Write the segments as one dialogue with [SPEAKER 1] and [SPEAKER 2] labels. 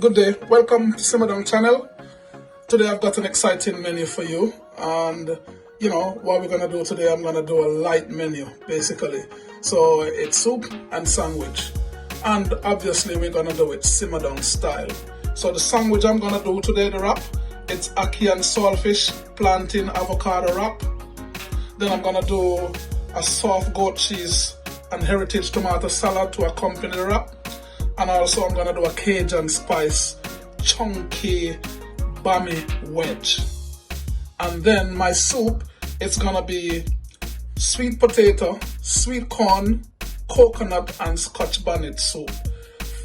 [SPEAKER 1] Good day, welcome to Simmer Down channel. Today I've got an exciting menu for you, and you know what we're gonna do today. I'm gonna do a light menu basically. So it's soup and sandwich, and obviously we're gonna do it simmer down style. So the sandwich I'm gonna do today, the wrap, it's ackee and saltfish plantain avocado wrap. Then I'm gonna do a soft goat cheese and heritage tomato salad to accompany the wrap. And also I'm gonna do a Cajun spice chunky bami wedge. And then my soup, it's gonna be sweet potato, sweet corn, coconut and Scotch bonnet soup.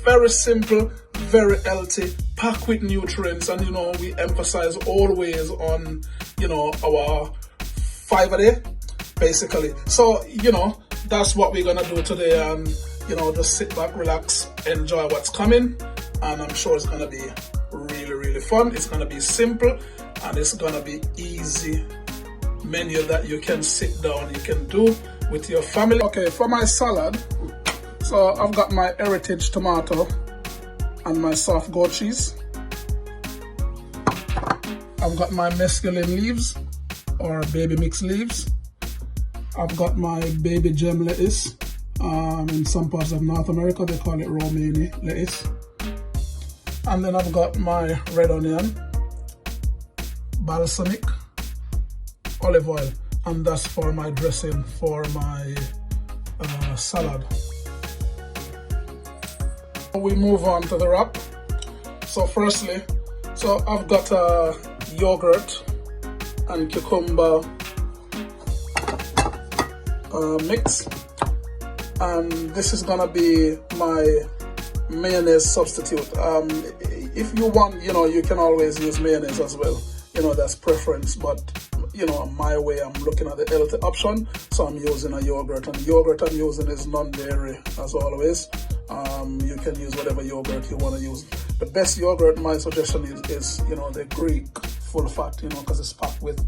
[SPEAKER 1] Very simple, very healthy, packed with nutrients, and you know we emphasize always on our five a day basically. So that's what we're gonna do today, and just sit back, relax, enjoy what's coming, and I'm sure it's gonna be really fun. It's gonna be simple, and it's gonna be easy menu that you can sit down, you can do with your family. Okay, for my salad, so I've got my heritage tomato and my soft goat cheese. I've got my mesclun leaves or baby mix leaves. I've got my baby gem lettuce. In some parts of North America they call it romaine lettuce. And then I've got my red onion, balsamic, olive oil, and that's for my dressing for my salad. We move on to the wrap. So firstly, I've got a yogurt and cucumber mix, and this is gonna be my mayonnaise substitute. If you want, you can always use mayonnaise as well, that's preference, but my way, I'm looking at the healthy option, so I'm using a yogurt, and the yogurt I'm using is non-dairy as always. You can use whatever yogurt you want to use. The best yogurt, my suggestion is the Greek full fat, because it's packed with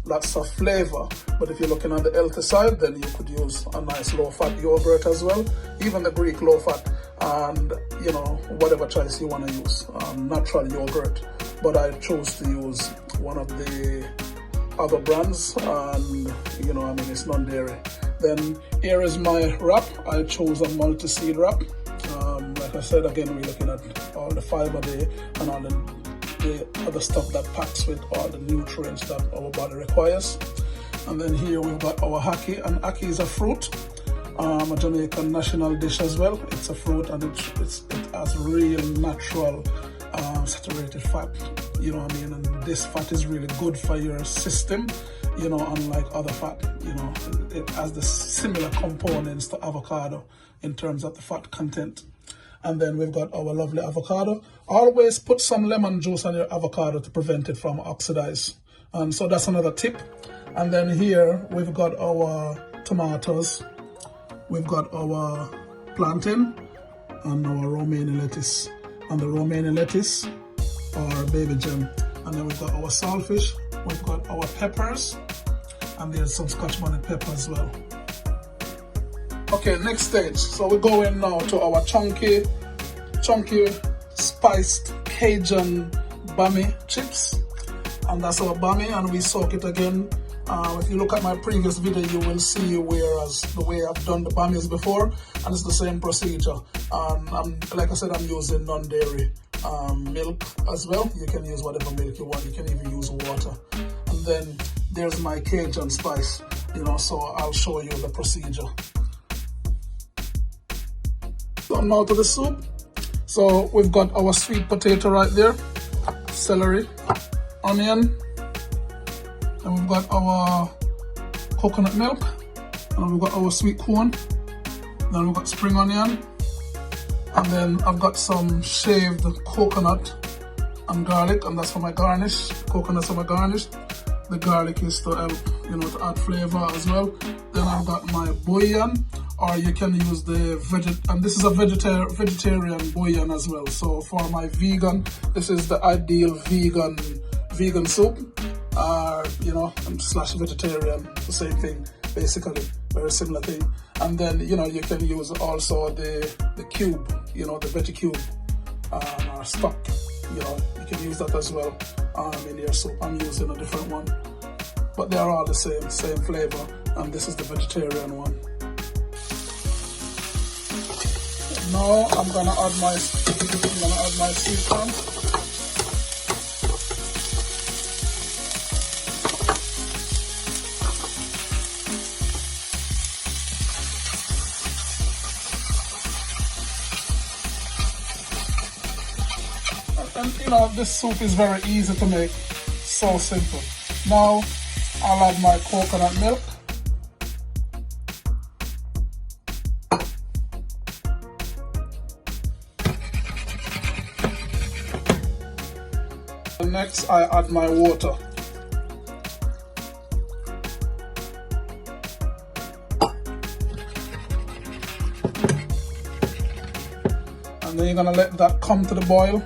[SPEAKER 1] lots of flavor. But if you're looking on the healthy side, then you could use a nice low fat yogurt as well, even the Greek low fat, and whatever choice you want to use, natural yogurt. But I chose to use one of the other brands, and it's non-dairy. Then here is my wrap. I chose a multi-seed wrap. Like I said, again, we're looking at all the fiber there and all the other stuff that packs with all the nutrients that our body requires. And then here we've got our ackee, and ackee is a fruit, a Jamaican national dish as well. It's a fruit, and it has real natural saturated fat, and this fat is really good for your system, unlike other fat. It has the similar components to avocado in terms of the fat content. And then we've got our lovely avocado. Always put some lemon juice on your avocado to prevent it from oxidize. And so that's another tip. And then here we've got our tomatoes. We've got our plantain and our romaine lettuce. And the romaine lettuce or baby gem. And then we've got our saltfish. We've got our peppers. And there's some Scotch bonnet pepper as well. Okay, next stage. So we're going now to our chunky spiced Cajun bami chips, and that's our bami, and we soak it again. If you look at my previous video, you will see whereas the way I've done the bamis before, and it's the same procedure. Like I said, I'm using non-dairy milk as well. You can use whatever milk you want. You can even use water. And then there's my Cajun spice, so I'll show you the procedure. So now to the soup. So we've got our sweet potato right there, celery, onion, and we've got our coconut milk, and we've got our sweet corn, then we've got spring onion, and then I've got some shaved coconut and garlic, and that's for my garnish. Coconut's for my garnish. The garlic is to help, to add flavor as well. Then I've got my bouillon, or you can use and this is a vegetarian bouillon as well. So for my vegan, this is the ideal vegan soup, slash vegetarian, the same thing basically, very similar thing. And then you can use also the cube, the veggie cube, or stock. You know, you can use that as well in your soup. I'm using a different one, but they are all the same flavor, and this is the vegetarian one. Now I'm gonna add my sweetcorn. And you know, this soup is very easy to make, so simple. Now I'll add my coconut milk. And next I add my water. And then you're gonna let that come to the boil.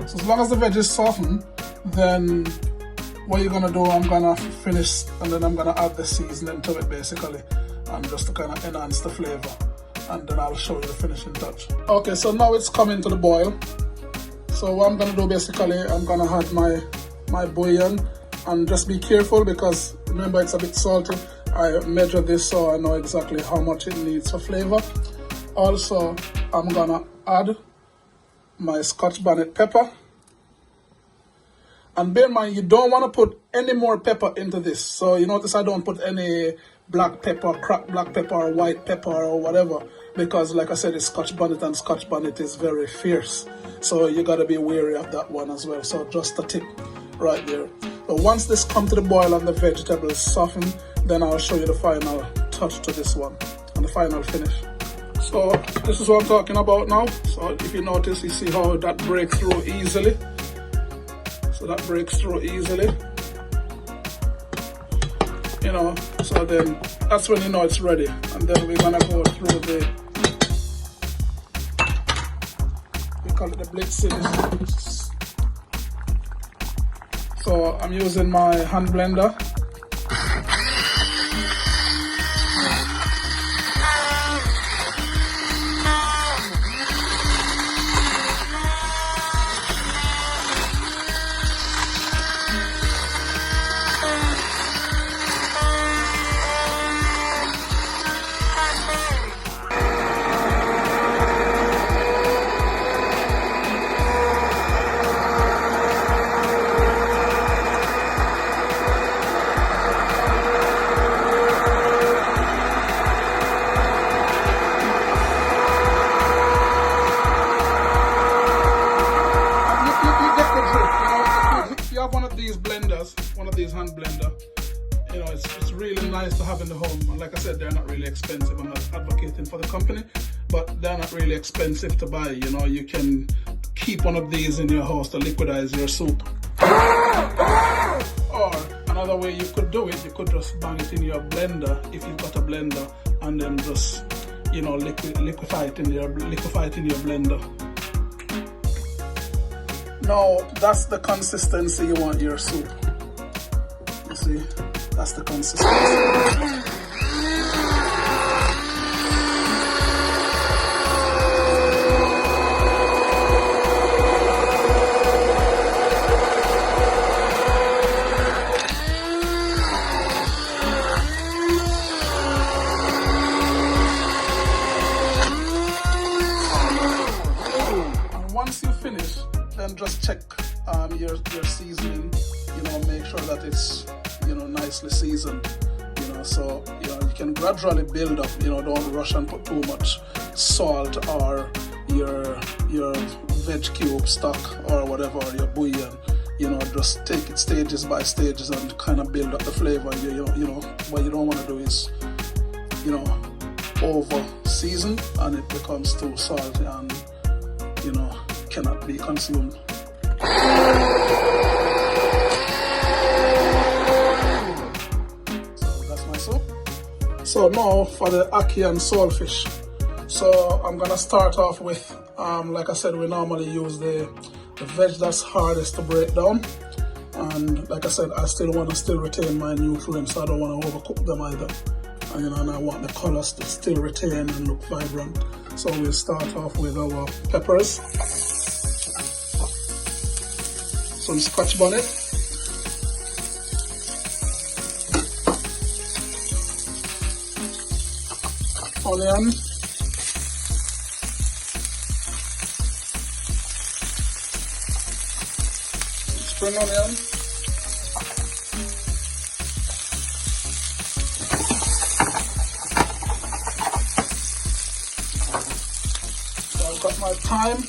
[SPEAKER 1] So as long as the veg is softened, then what you're gonna do, I'm gonna finish, and then I'm gonna add the seasoning to it basically, and just to kind of enhance the flavor, and then I'll show you the finishing touch. Okay, so now it's coming to the boil. So what I'm gonna do basically, I'm gonna add my bouillon, and just be careful because remember it's a bit salty. I measure this so I know exactly how much it needs for flavor. Also, I'm gonna add my Scotch bonnet pepper. And bear in mind, you don't want to put any more pepper into this. So you notice I don't put any black pepper, cracked black pepper, or white pepper, or whatever, because like I said, it's Scotch bonnet, and Scotch bonnet is very fierce. So you got to be wary of that one as well. So just a tip right there. But once this comes to the boil and the vegetables soften, then I'll show you the final touch to this one and the final finish. So this is what I'm talking about now. So if you notice, you see how that breaks through easily. So that breaks through easily. You know, so then that's when you know it's ready. And then we're gonna go through we call it the blitzing. So I'm using my hand blender. One of these hand blender, you know, it's really nice to have in the home. And like I said, they're not really expensive. I'm not advocating for the company, but they're not really expensive to buy. You know, you can keep one of these in your house to liquidize your soup. Or another way you could do it, you could just bang it in your blender if you've got a blender, and then just, you know, liquefy it in your blender. Now that's the consistency you want your soup. You see, that's the consistency. And once you finish, then just check your seasoning, you know, make sure that it's, you know, nicely seasoned, you know, so, you know, you can gradually build up, you know, don't rush and put too much salt or your veg cube stock or whatever, or your bouillon, you know, just take it stages by stages and kind of build up the flavor. You know, what you don't want to do is, you know, over season and it becomes too salty and, you know, cannot be consumed. So that's my soup. So now for the ackee and saltfish. So I'm gonna start off with, like I said, we normally use the veg that's hardest to break down. And like I said, I still want to retain my nutrients, so I don't want to overcook them either. And, you know, and I want the colors to still retain and look vibrant. So we'll start off with our peppers, some Scotch bonnet, onion, spring onion, got my thyme,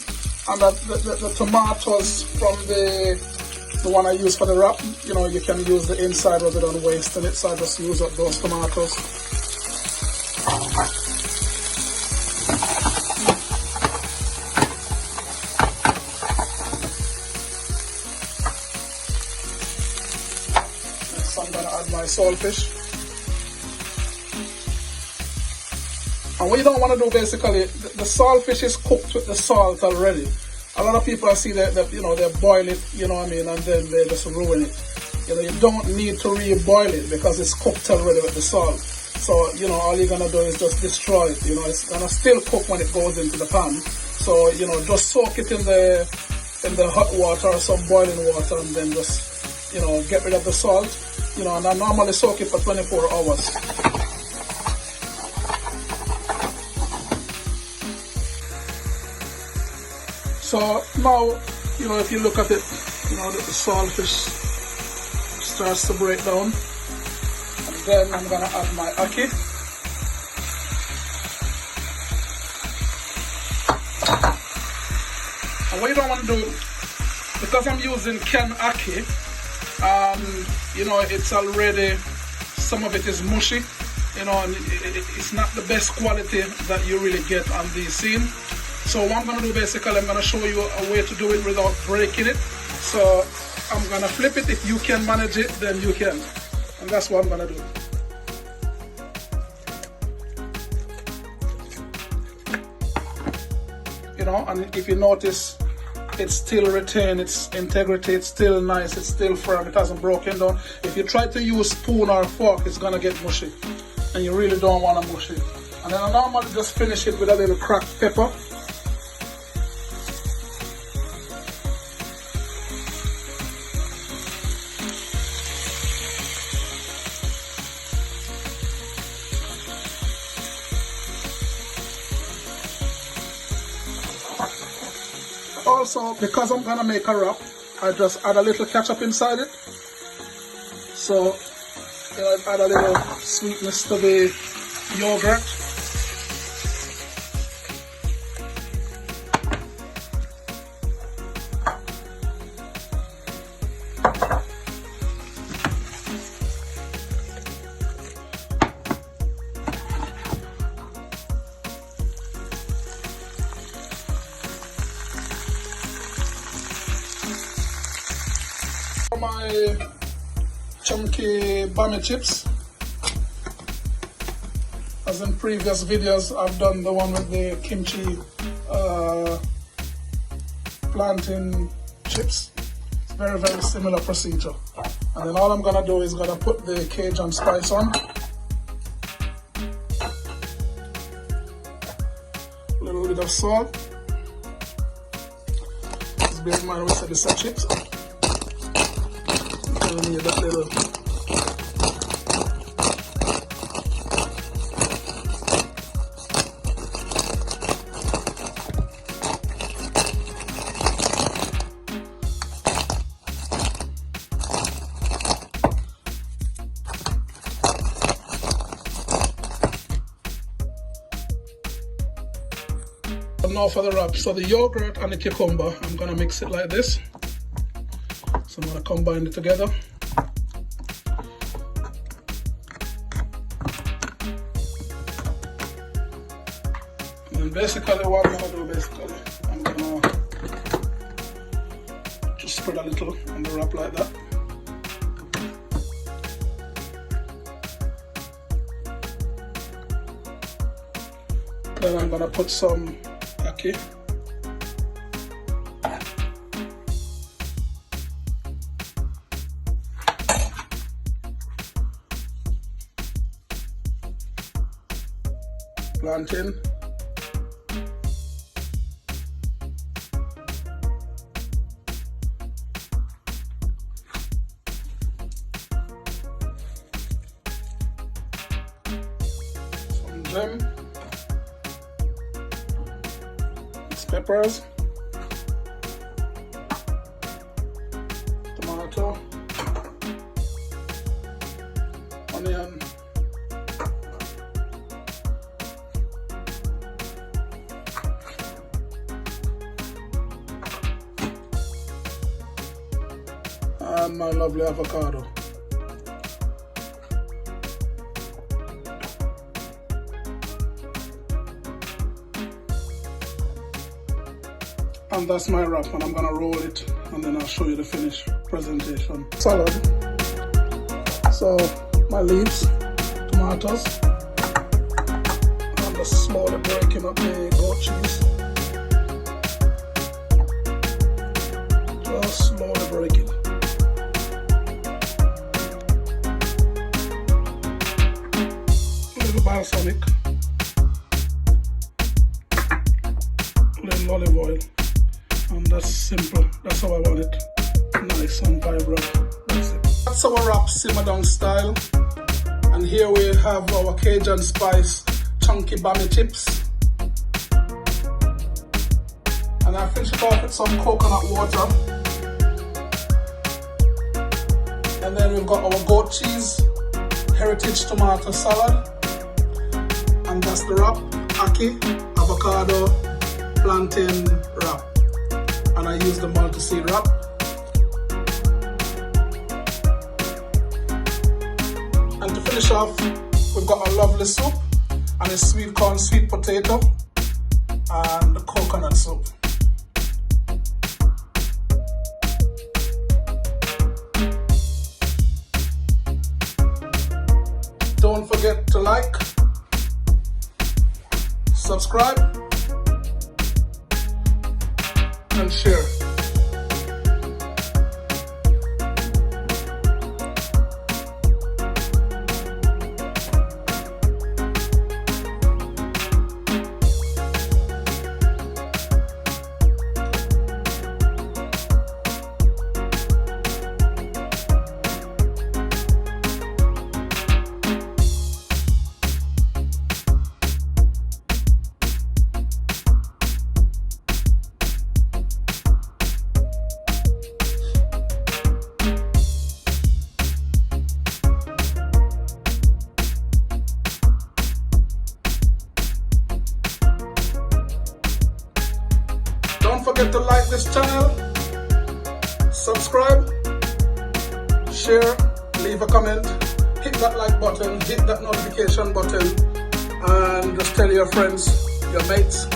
[SPEAKER 1] and the tomatoes from the one I use for the wrap. You know, you can use the inside rather than wasting it, so I just use up those tomatoes. Next I'm gonna add my saltfish. And what you don't want to do, basically, the saltfish is cooked with the salt already. A lot of people I see that you know, they boil it, you know what I mean, and then they just ruin it. You know, you don't need to re-boil it because it's cooked already with the salt. So, you know, all you're gonna do is just destroy it. You know, it's gonna still cook when it goes into the pan. So, you know, just soak it in the hot water or some boiling water, and then just, you know, get rid of the salt. You know, and I normally soak it for 24 hours. So now, you know, if you look at it, you know, the saltfish starts to break down. And then I'm gonna add my ackee. And what you don't want to do, because I'm using canned ackee, you know, it's already, some of it is mushy, you know, and it's not the best quality that you really get on the scene. So what I'm going to do, basically, I'm going to show you a way to do it without breaking it. So I'm going to flip it. If you can manage it, then you can. And that's what I'm going to do. You know, and if you notice, it still retains its integrity. It's still nice. It's still firm. It hasn't broken down. If you try to use spoon or fork, it's going to get mushy. And you really don't want to mush it. And then I normally just finish it with a little cracked pepper. Also, because I'm gonna make a wrap, I just add a little ketchup inside it. So, you know, add a little sweetness to the yogurt. My chunky bonnet chips. As in previous videos, I've done the one with the kimchi plantain chips. It's very, very similar procedure. And then all I'm gonna do is gonna put the Cajun spice on. A little bit of salt. Just bear in mind we said this are chips. We need that little now for the wrap. So the yogurt and the cucumber, I'm gonna mix it like this. So I'm gonna combine it together. And basically what I'm gonna do, I'm gonna just spread a little on the wrap like that. Then I'm gonna put some ackee. Plantain. Gem, it's peppers, tomato, onion, and my lovely avocado. And that's my wrap, and I'm gonna roll it and then I'll show you the finished presentation. Salad. So my leaves, tomatoes, and I'm just slowly breaking up the goat cheese. Just slowly break it. A little balsamic, a little olive oil. And that's simple. That's how I want it. Nice and vibrant. That's it. That's our wrap simmer down style. And here we have our Cajun spice chunky bonnet chips. And I finish it off with some coconut water. And then we've got our goat cheese heritage tomato salad. And that's the wrap. Ackee, avocado, plantain wrap. And I use the multi-seed wrap. And to finish off, we've got a lovely soup, and a sweet corn, sweet potato, and the coconut soup. Don't forget to like, subscribe, and share. Don't forget to like this channel, subscribe, share, leave a comment, hit that like button, hit that notification button, and just tell your friends, your mates.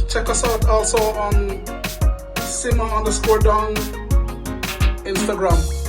[SPEAKER 1] Check us out also on simmer_down Instagram.